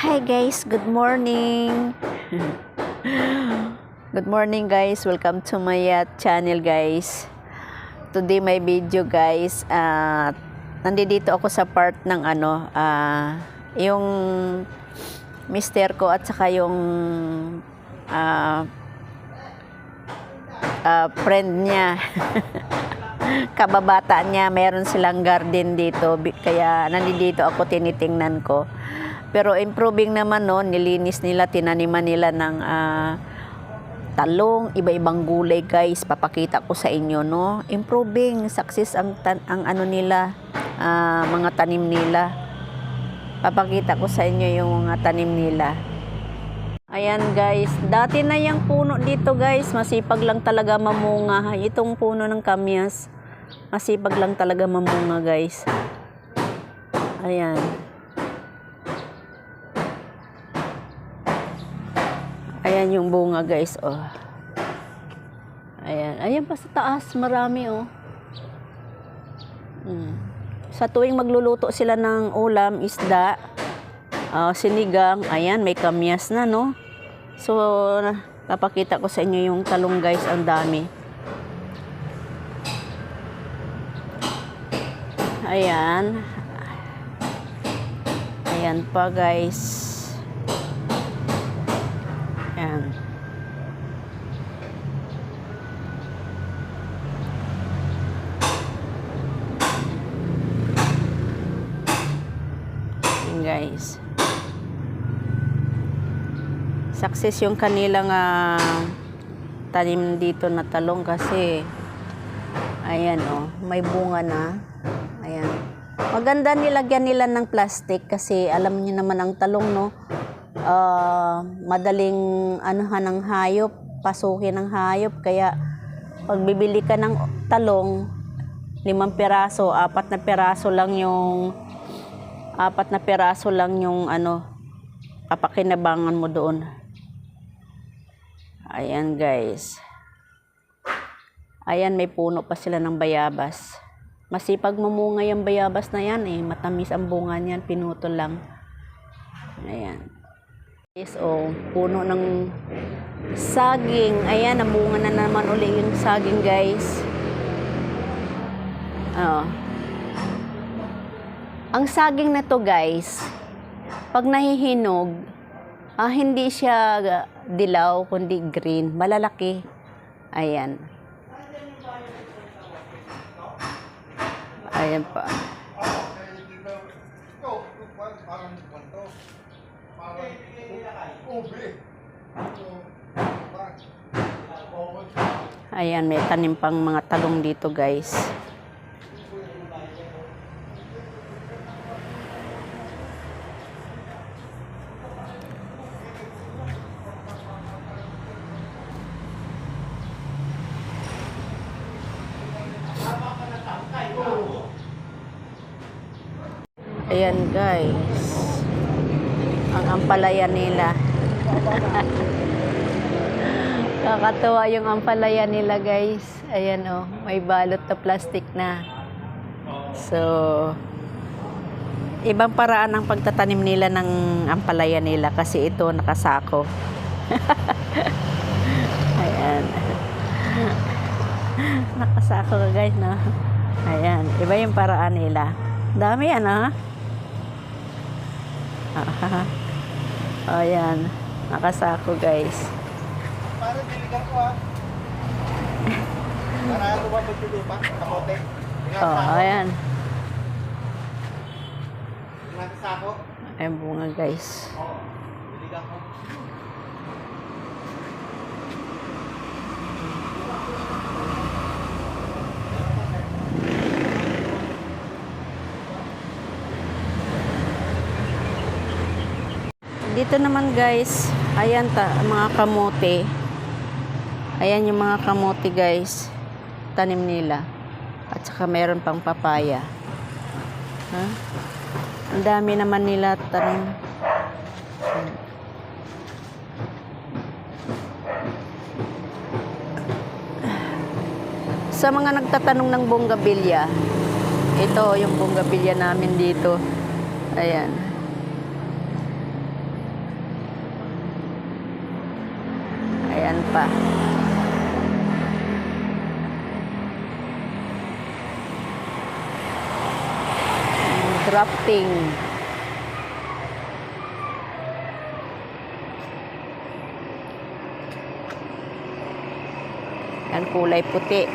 Hi guys, good morning. Good morning guys, welcome to my channel guys. Today my video guys, nandito ako sa part ng yung mister ko at saka yung friend niya. Kababata niya, mayroon silang garden dito, kaya nandito ako tinitingnan ko. Pero improving naman no, nilinis nila, tinaniman nila ng talong, iba-ibang gulay guys. Papakita ko sa inyo no. Improving, success ang ano nila, mga tanim nila. Papakita ko sa inyo yung mga tanim nila. Ayan guys, dati na yung puno dito guys, masipag lang talaga mamunga. Itong puno ng kamyas, masipag lang talaga mamunga guys. Ayan. Ayan yung bunga guys, oh. Ayan, ayan pa sa taas, marami oh. Sa tuwing magluluto sila ng ulam, isda, sinigang, ayan, may kamyas na no. So, papakita ko sa inyo yung talong guys, ang dami. Ayan. Ayan pa guys. Ayan. Ayan guys. Success yung kanilang tanim dito na talong kasi ayan oh, may bunga na. Ayan. Maganda nilagyan nila ng plastic kasi alam niyo naman ang talong no. Madaling anuhan ng hayop, pasukin ng hayop, kaya pag bibili ka ng talong 5 piraso, 4 na piraso lang yung papakinabangan mo doon. Ayan guys. Ayan, may puno pa sila ng bayabas. Masipag mamunga yung bayabas na yan eh, matamis ang bunga niyan, pinutol lang. Ayan. Oh, puno ng saging. Ayan, namunga na naman uli yung saging guys. Oh. Ang saging na to guys, pag nahihinog, hindi siya dilaw kundi green, malalaki. Ayan. Ayan pa. Ayan, may tanim pang mga talong dito guys. Ayan guys, ang ampalaya nila. Kakatuwa yung ampalaya nila guys. Ayan oh, may balot na plastic na. So, ibang paraan ang pagtatanim nila ng ampalaya nila kasi ito nakasako. Ayan. Nakasako guys no. Ayan, iba yung paraan nila. Dami yan ha. Ayan, nakasako guys. Parang diligan ko ha. Para lumabot yung lupa, kamote. Ayan. Nakasako. Ayan bunga guys. Diligan ko. Dito naman guys, ayan mga kamote. Ayan yung mga kamote guys, tanim nila. At saka meron pang papaya. Ang dami naman nila tanim. Sa mga nagtatanong ng bonggabilya, ito yung bonggabilya namin dito. Ayan. pa. Drafting. Yan, kulay puti.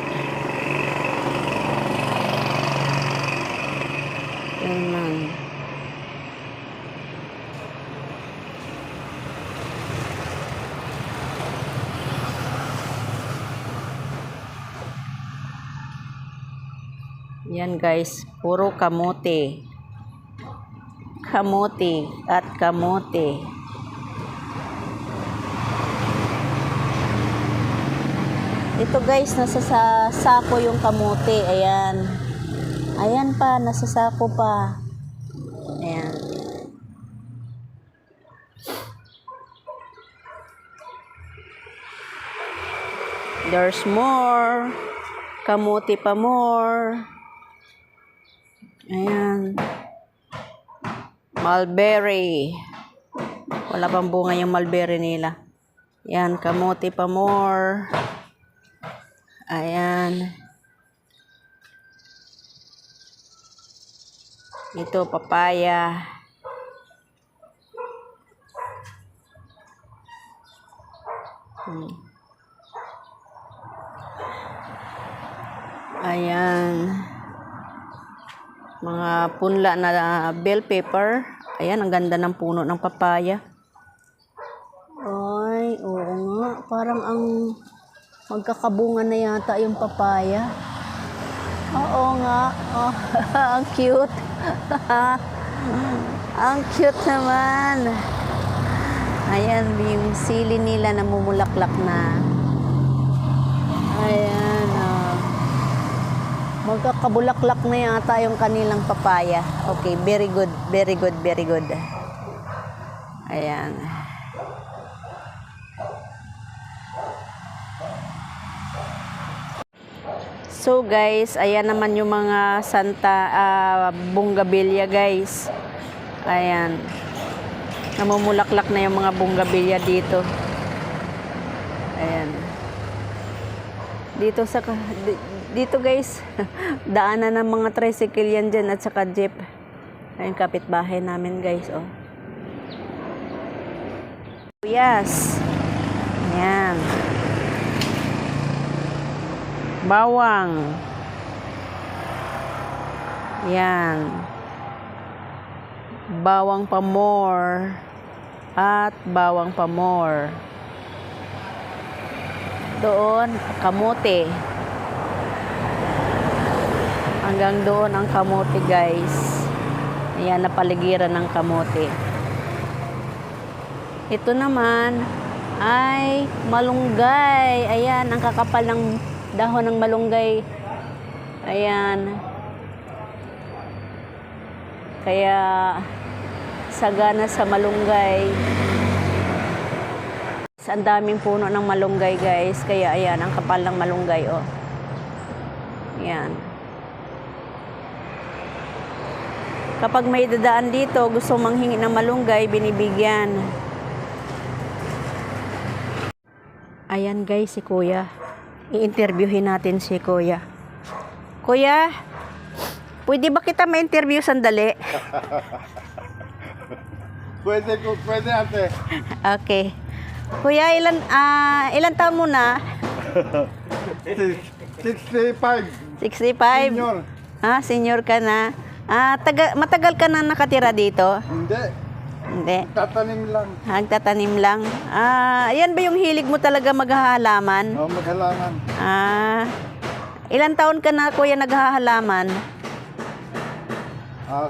Yan man. Yan guys, puro kamote. Kamote at kamote. Ito guys, nasa sako yung kamote. Ayan. Ayan pa, nasa sako pa. Ayan. There's more. Kamote pa more. Ayan. Mulberry. Wala pang bunga yung mulberry nila. Ayan, kamote pa more. Ayan. Ito, papaya. Ayan. Mga punla na bell pepper. Ayan, ang ganda ng puno ng papaya. Ay, oo nga. Parang ang magkakabunga na yata yung papaya. Oo nga. Oh, ang cute. Ang cute naman. Ayan, yung sili nila namumulaklak na. Ayan, oh. Magkakabulaklak na yata yung kanilang papaya. Okay, very good, very good, very good. Ayan. So guys, ayan naman yung mga bonggabilya guys. Ayan. Namumulaklak na yung mga bonggabilya dito. Ayan. Dito guys, daanan ng mga tricycle yan dyan at saka jeep. Ayan, kapitbahay namin guys, oh. Yes. Ayan. Bawang. Yan. Bawang pa more. At bawang pa more. Doon, kamote. Hanggang doon ang kamote guys. Ayan, napaligiran ng kamote. Ito naman ay malunggay. Ayan, ang kakapal ng dahon ng malunggay. Ayan. Kaya sagana sa malunggay. Ang daming puno ng malunggay guys. Kaya ayan, ang kapal ng malunggay, oh. Ayan. Kapag may dadaan dito, gusto manghingi ng malunggay, binibigyan. Ayan guys, si Kuya. I-interviewin natin si Kuya. Kuya, pwede ba kita ma-interview sandali? Pwede ate. Okay. Kuya, ilan taon mo na? 65. 65? Senior. Senior ka na. Matagal ka na nakatira dito? Hindi. Tatanim lang. Nagtatanim lang. Ayan ba yung hilig mo talaga maghahalaman? Oo, maghalaman. Ilan taon ka na, Kuya, naghahalaman?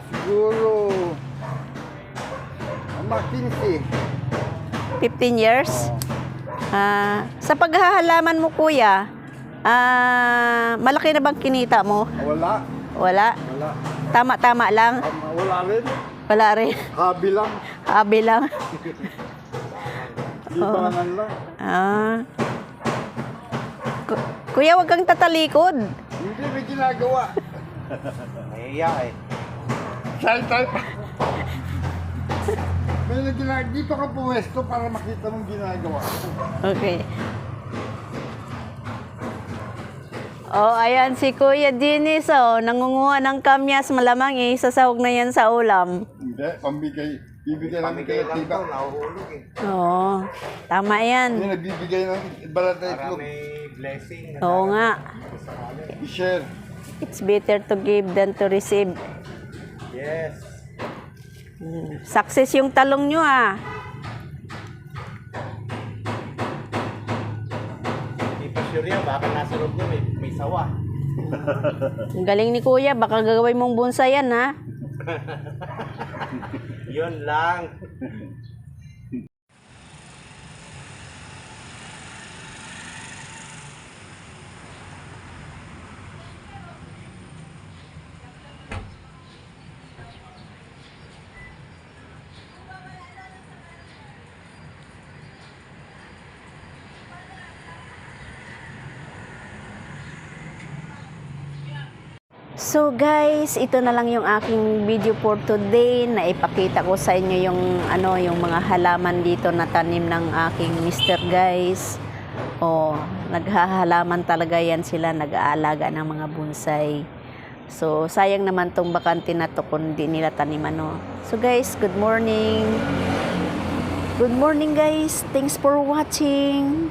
Siguro mga 15 years? Sa paghahalaman mo, Kuya, malaki na bang kinita mo? Wala. Wala? Wala. Tama-tama lang? Wala rin. Wala rin? Habi lang. Abi lang? Libangan lang. Kuya, wag kang tatalikod. Hindi may ginagawa. Nahiya eh. Shy-type. May ginagawa. Dito ka puwesto para makita mong ginagawa. Okay. Oh, ayan si Kuya Dinis, oh, nangunguha ng kamyas, malamang isasahog na yan sa ulam. Hindi, pambigay. Bibigay namin Pamigay kay lang Tiba. to, nahuhulog eh. Oo, tama yan. Hindi, nagbibigay ng balat na Para itlog. may blessing. na Oo nga, I-share. it's better to give than to receive. Yes. Success yung talong nyo ah. Hindi pa sure yan, baka nasa loob niya may sawa. Ang galing ni Kuya, baka gagawin mong bonsai yan ha. Yun lang. So guys, ito na lang yung aking video for today na ipakita ko sa inyo yung yung mga halaman dito na tanim ng aking mister guys. Oh, naghahalaman talaga yan sila, nag-aalaga ng mga bonsai. So sayang naman tong bakante na to kung di nila taniman no. So guys, good morning. Good morning guys. Thanks for watching.